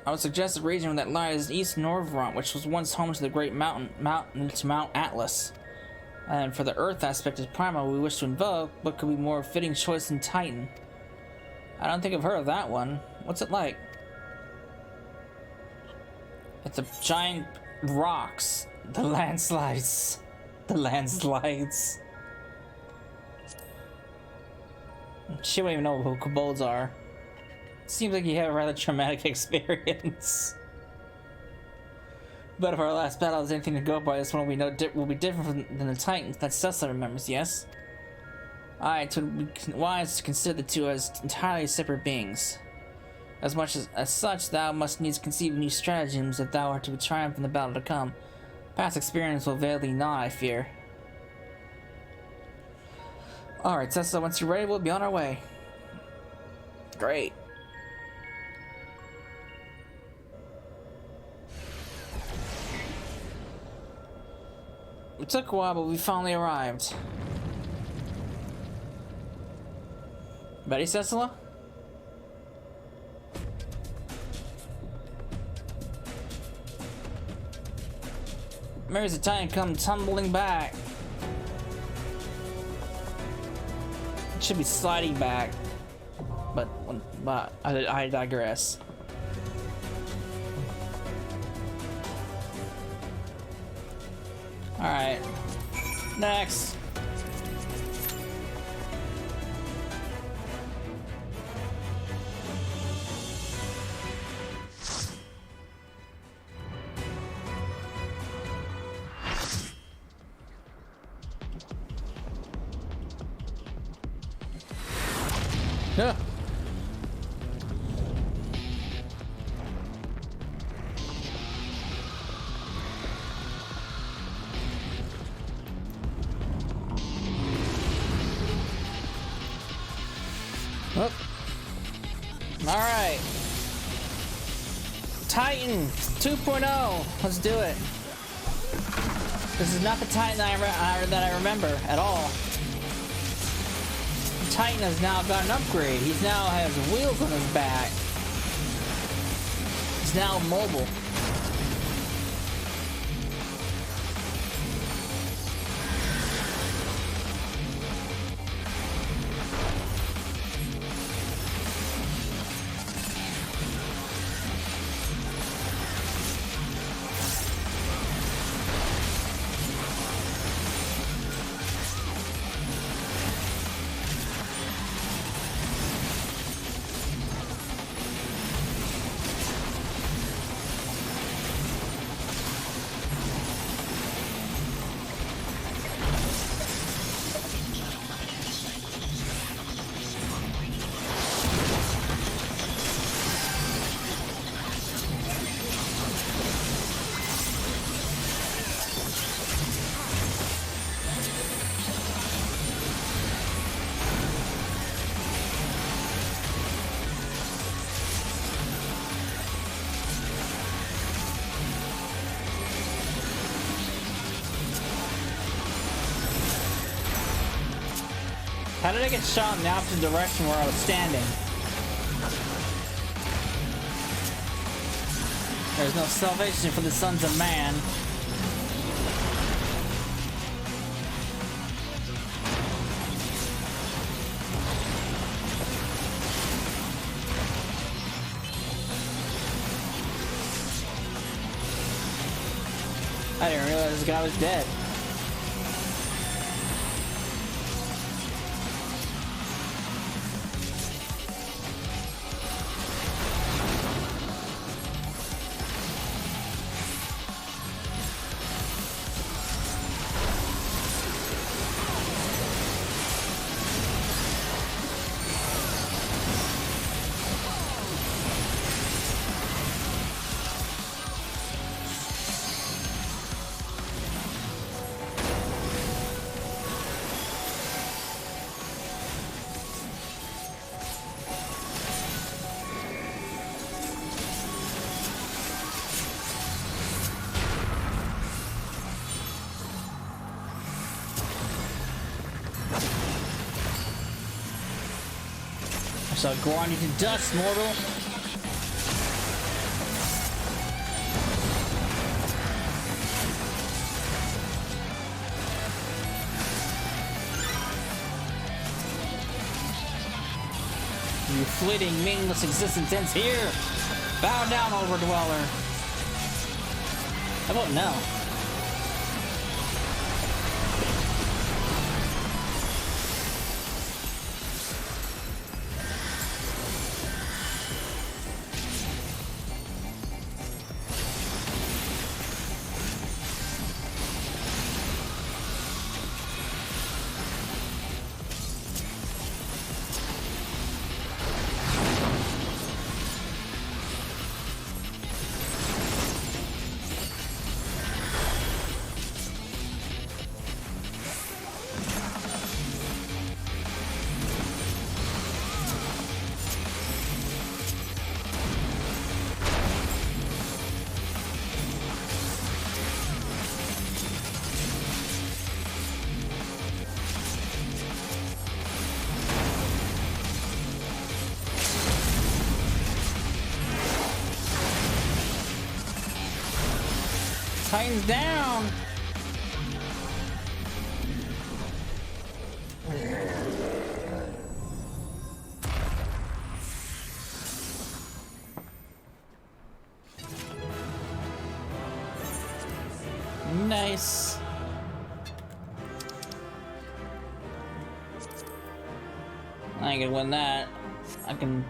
I would suggest the region that lies east Norvront, which was once home to the great Mount Atlas. And for the Earth aspect of Primal we wish to invoke, what could be more fitting choice than Titan? I don't think I've heard of that one. What's it like? It's a giant rocks. The landslides. The landslides. She won't even know who kobolds are. Seems like you have a rather traumatic experience. But if our last battle is anything to go by, this one will be different than the Titans that Cessa remembers, yes? It would be wise to consider the two as entirely separate beings. As such, thou must needs conceive new stratagems if thou art to triumph in the battle to come. Past experience will avail thee not, I fear. Alright, Cessa, once you're ready, we'll be on our way. Great. It took a while, but we finally arrived. Ready, Cecilla? Mary's a Titan come tumbling back. It should be sliding back, but I digress. All right, next. Yeah. Oh. All right. Titan 2.0. Let's do it. This is not the Titan that I remember at all. Titan has now got an upgrade. He now has wheels on his back. He's now mobile. How did I get shot in the opposite direction where I was standing? There's no salvation for the sons of man. I didn't realize this guy was dead. I shall grind you to dust, mortal. Your fleeting, meaningless existence ends here. Bow down, Overdweller. How about no? Titans down! Nice. I ain't gonna win that. I can...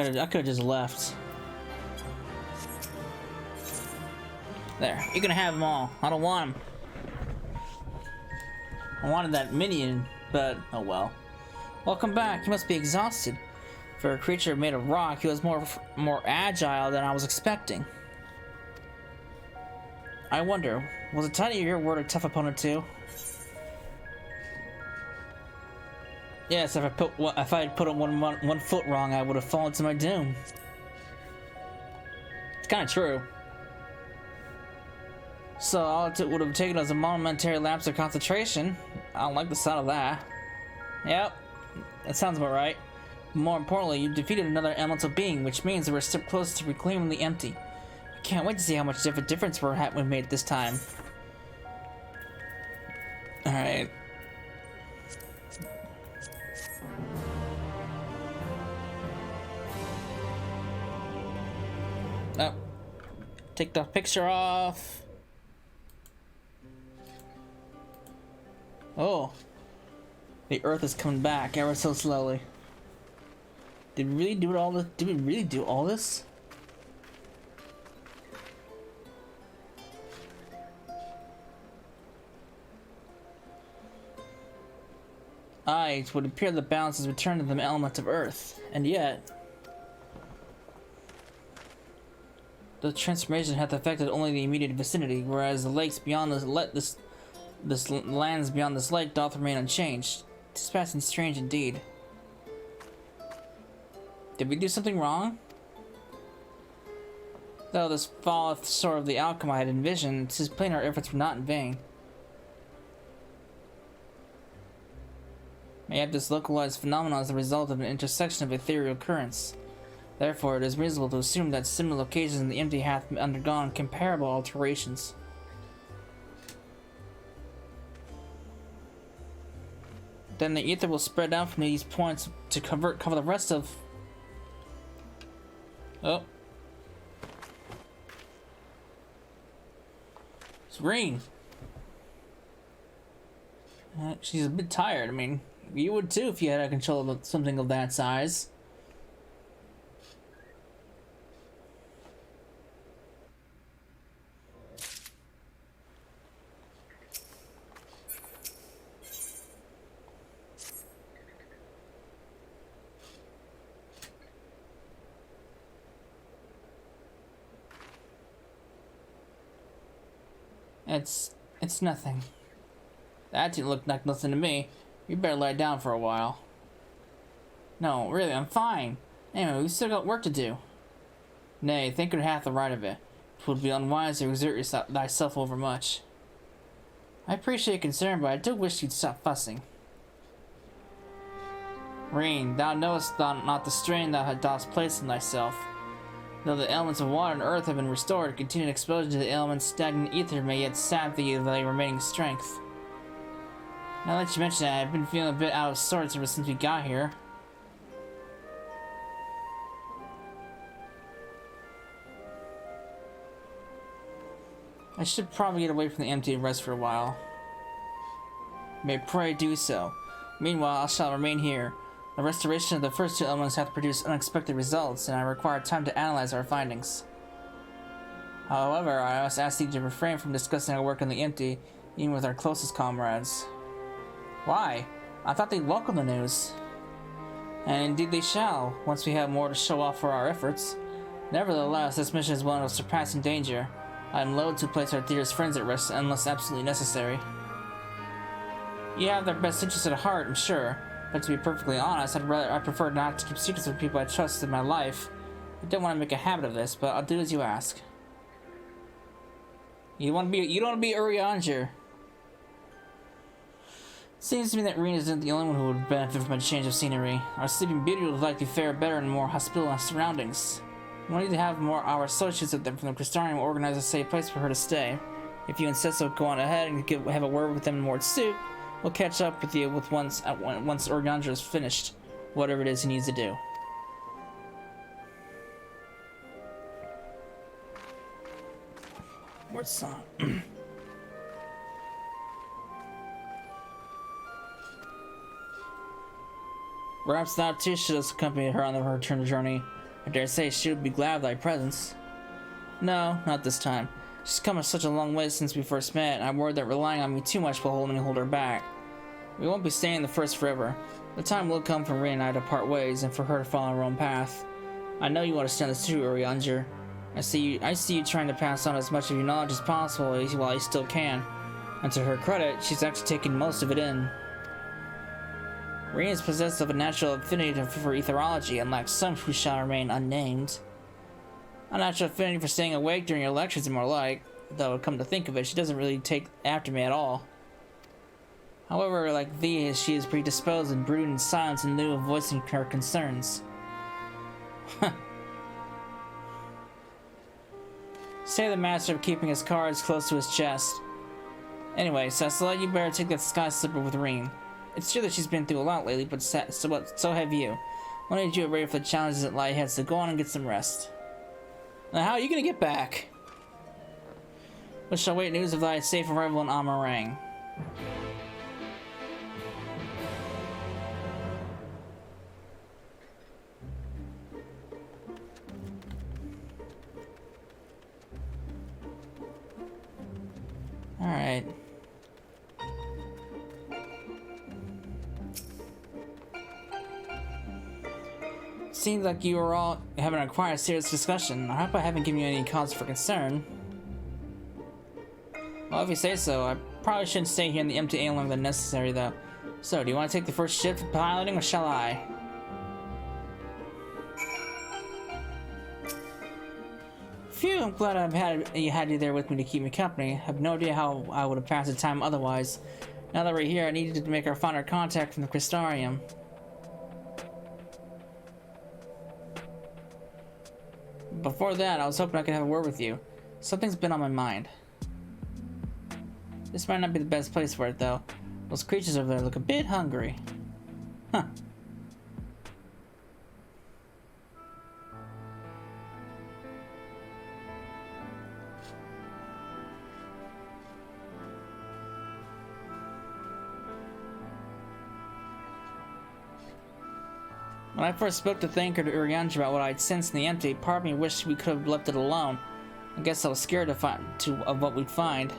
I could've just left. There, you can have them all. I don't want them. I wanted that minion, but oh well. Welcome back. You must be exhausted. For a creature made of rock, he was more agile than I was expecting. I wonder, was a Titan your word a tough opponent too? Yes, if I had put him one foot wrong, I would have fallen to my doom. It's kind of true. So all it would have taken was a momentary lapse of concentration. I don't like the sound of that. Yep, that sounds about right. More importantly, you defeated another elemental being, which means we're a step closer to reclaiming the empty. I can't wait to see how much of a difference we made this time. All right. Oh, take the picture off. Oh, the Earth is coming back ever so slowly. Did we really do all this? Did we really do all this? It would appear the balance has returned to the element of Earth, and yet the transformation hath affected only the immediate vicinity, whereas the lakes beyond this lands beyond this lake doth remain unchanged. Tis passing strange indeed. Did we do something wrong? Though this falleth short of the outcome I had envisioned, it is plain our efforts were not in vain. Mayhap this localized phenomenon is the result of an intersection of ethereal currents. Therefore, it is reasonable to assume that similar locations in the empty hath undergone comparable alterations. Then the ether will spread out from these points to cover the rest of... Oh. It's green. She's a bit tired. I mean, you would too if you had control of something of that size. It's nothing. That didn't look like nothing to me. You better lie down for a while. No, really, I'm fine. Anyway, we've still got work to do. Nay, think you'd have the right of it. It would be unwise to exert thyself overmuch. I appreciate your concern, but I do wish you'd stop fussing. Rain, thou knowest not the strain thou dost place on thyself. Though the elements of water and earth have been restored, continued exposure to the elements stagnant ether may yet sap thee of thy remaining strength. Now that you mention that, I've been feeling a bit out of sorts ever since we got here. I should probably get away from the empty and rest for a while. May pray do so. Meanwhile, I shall remain here. The restoration of the first two elements hath produced unexpected results, and I require time to analyze our findings. However, I must ask thee to refrain from discussing our work in the empty, even with our closest comrades. Why? I thought they'd welcome the news. And indeed they shall, once we have more to show off for our efforts. Nevertheless, this mission is one of surpassing danger. I am loath to place our dearest friends at rest unless absolutely necessary. You have their best interests at heart, I'm sure. But to be perfectly honest, I prefer not to keep secrets with people I trust in my life. I don't want to make a habit of this, but I'll do as you ask. You don't want to be Urianger. Seems to me that Reen isn't the only one who would benefit from a change of scenery. Our Sleeping Beauty would likely fare better in more hospitable surroundings. We want to have more our associates from the Crystarium will organize a safe place for her to stay. If you insist, so go on ahead and have a word with them in Mord's suit. We'll catch up with you once Urianger is finished, whatever it is he needs to do. Where's Song? Perhaps thou too shouldst accompany her on her return journey. I dare say she would be glad of thy presence. No, not this time. She's come such a long way since we first met, and I'm worried that relying on me too much will hold her back. We won't be staying in the first forever. The time will come for Rin and I to part ways, and for her to follow her own path. I know you understand this too, Urianger. I see you trying to pass on as much of your knowledge as possible while you still can. And to her credit, she's actually taken most of it in. Rin is possessed of a natural affinity for etherology, unlike some who shall remain unnamed. A natural affinity for staying awake during your lectures and more like, though come to think of it, she doesn't really take after me at all. However, like thee, she is predisposed and brooding in silence in lieu of voicing her concerns. Say the master of keeping his cards close to his chest. Anyway, Cecilla, you better take that sky slipper with Reen. It's true that she's been through a lot lately, but so have you. I need you ready for the challenges that lie ahead, so go on and get some rest. Now, how are you gonna get back? We shall wait news of thy safe arrival in Amarang. Alright. Seems like you are all having a quite serious discussion. I hope I haven't given you any cause for concern. Well, if you say so, I probably shouldn't stay here in the empty any longer than necessary, though. So, do you want to take the first shift for piloting, or shall I? Phew, I'm glad you had you there with me to keep me company. I have no idea how I would have passed the time otherwise. Now that we're here, I needed to make our final contact from the Crystarium. Before that, I was hoping I could have a word with you. Something's been on my mind. This might not be the best place for it, though. Those creatures over there look a bit hungry. Huh. When I first spoke to Thanker to Urianger about what I'd sensed in the empty, part of me wished we could have left it alone. I guess I was scared of what we'd find.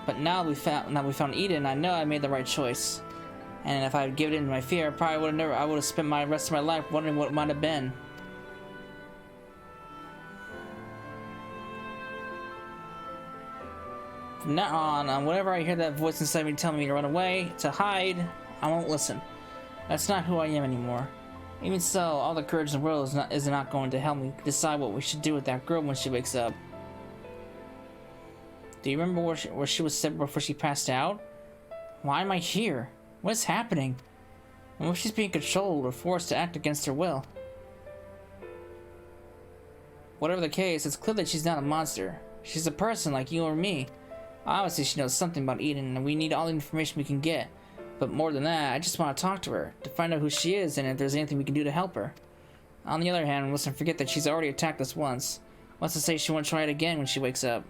But now we found Eden, I know I made the right choice. And if I had given in to my fear, I would have spent my rest of my life wondering what it might have been. From now on, whenever I hear that voice inside me telling me to run away, to hide, I won't listen. That's not who I am anymore. Even so, all the courage in the world is not going to help me decide what we should do with that girl when she wakes up. Do you remember where she was set before she passed out? Why am I here? What's happening? And what if she's being controlled or forced to act against her will? Whatever the case, it's clear that she's not a monster. She's a person like you or me. Obviously, she knows something about Eden, and we need all the information we can get. But more than that, I just want to talk to her, to find out who she is and if there's anything we can do to help her. On the other hand, let's not forget that she's already attacked us once. What's to say she won't try it again when she wakes up?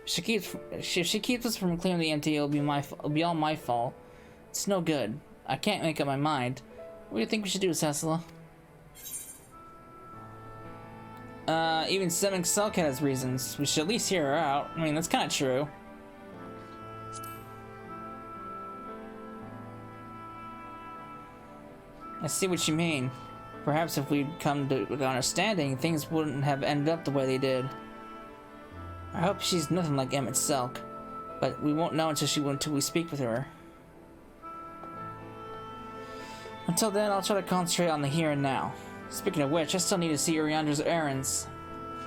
If she keeps us from clearing the empty, it'll be all my fault. It's no good. I can't make up my mind. What do you think we should do, Cecila? Even Seven Selk has reasons. We should at least hear her out. I mean, that's kind of true. I see what you mean. Perhaps if we'd come to an understanding, things wouldn't have ended up the way they did. I hope she's nothing like Emmett Selk, but we won't know until we speak with her. Until then, I'll try to concentrate on the here and now. Speaking of which, I still need to see Urianger's errands.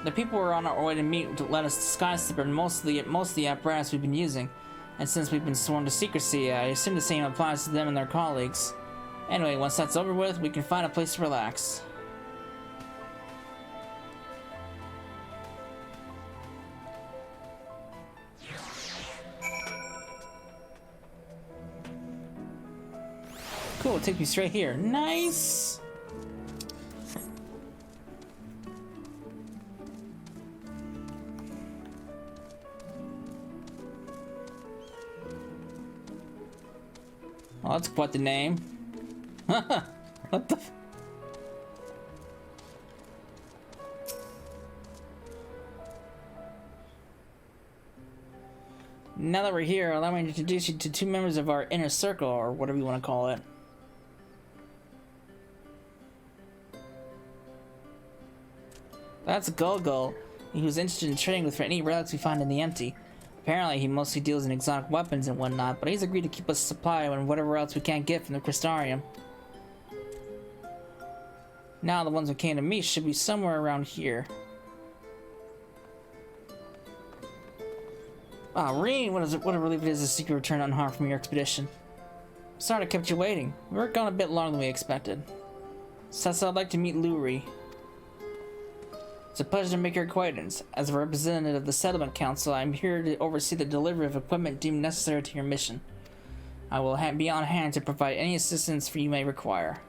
The people we're on our way to meet to let us disguise slipper most of the apparatus we've been using, and since we've been sworn to secrecy, I assume the same applies to them and their colleagues. Anyway, once that's over with, we can find a place to relax. Cool, it takes me straight here. Nice! Well, that's quite the name. What the f— Now that we're here, allow me to introduce you to two members of our inner circle, or whatever you want to call it. That's Gulgul. He was interested in trading with for any relics we find in the empty. Apparently, he mostly deals in exotic weapons and whatnot, but he's agreed to keep us a supply and whatever else we can't get from the Crystarium. Now, the ones we came to meet should be somewhere around here. Ah, Reen, what a relief it is to see you return unharmed from your expedition. Sorry I kept you waiting. We were gone a bit longer than we expected. Cecil, I'd like to meet Luri. It's a pleasure to make your acquaintance. As a representative of the Settlement Council, I'm here to oversee the delivery of equipment deemed necessary to your mission. I will be on hand to provide any assistance you may require.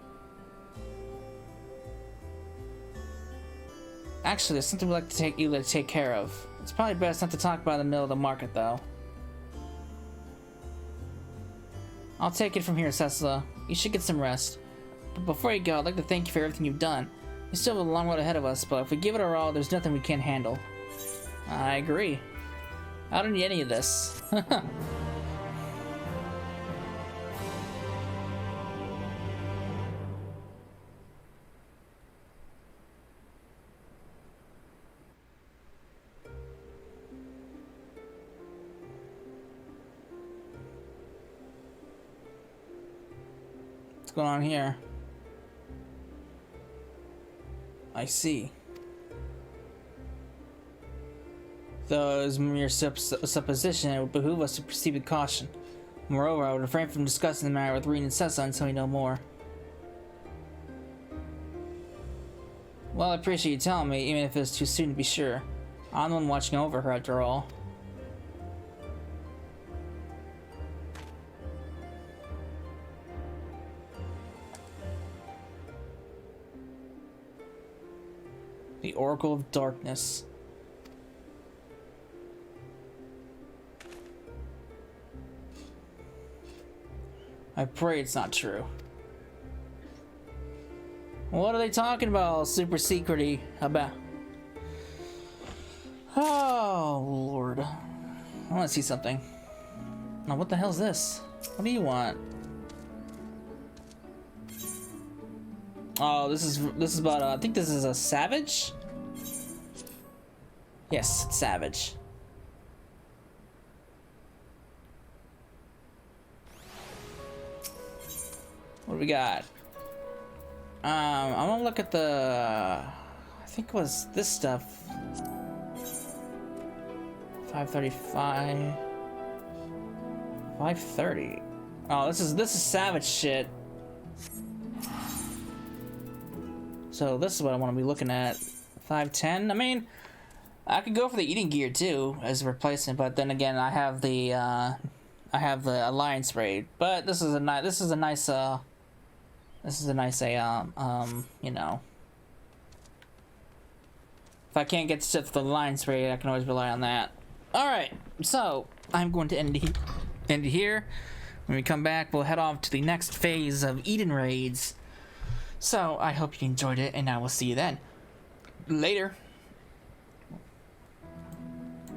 Actually, there's something we'd like to take care of. It's probably best not to talk about in the middle of the market, though. I'll take it from here, Cecila. You should get some rest. But before you go, I'd like to thank you for everything you've done. We still have a long road ahead of us, but if we give it our all, there's nothing we can't handle. I agree. I don't need any of this. What's going on here? I see. Though it was mere supposition, it would behoove us to proceed with caution. Moreover, I would refrain from discussing the matter with Reed and Sessa until we know more. Well, I appreciate you telling me, even if it's too soon to be sure. I'm the one watching over her, after all. The Oracle of Darkness. I pray it's not true. What are they talking about? Super secrety about. Oh Lord, I want to see something. Now, what the hell's this? What do you want? Oh, this is about. I think this is a savage. Yes, it's savage. What do we got? I'm gonna look at the. I think it was this stuff. 535. 530. Oh, this is savage shit. So this is what I want to be looking at. 510. I mean, I could go for the eating gear too as a replacement, but then again, I have the Alliance raid. But this is a nice you know. If I can't get stuff for the Alliance raid, I can always rely on that. Alright, so I'm going to end it here. When we come back, we'll head off to the next phase of Eden raids. So I hope you enjoyed it, and I will see you then. Later.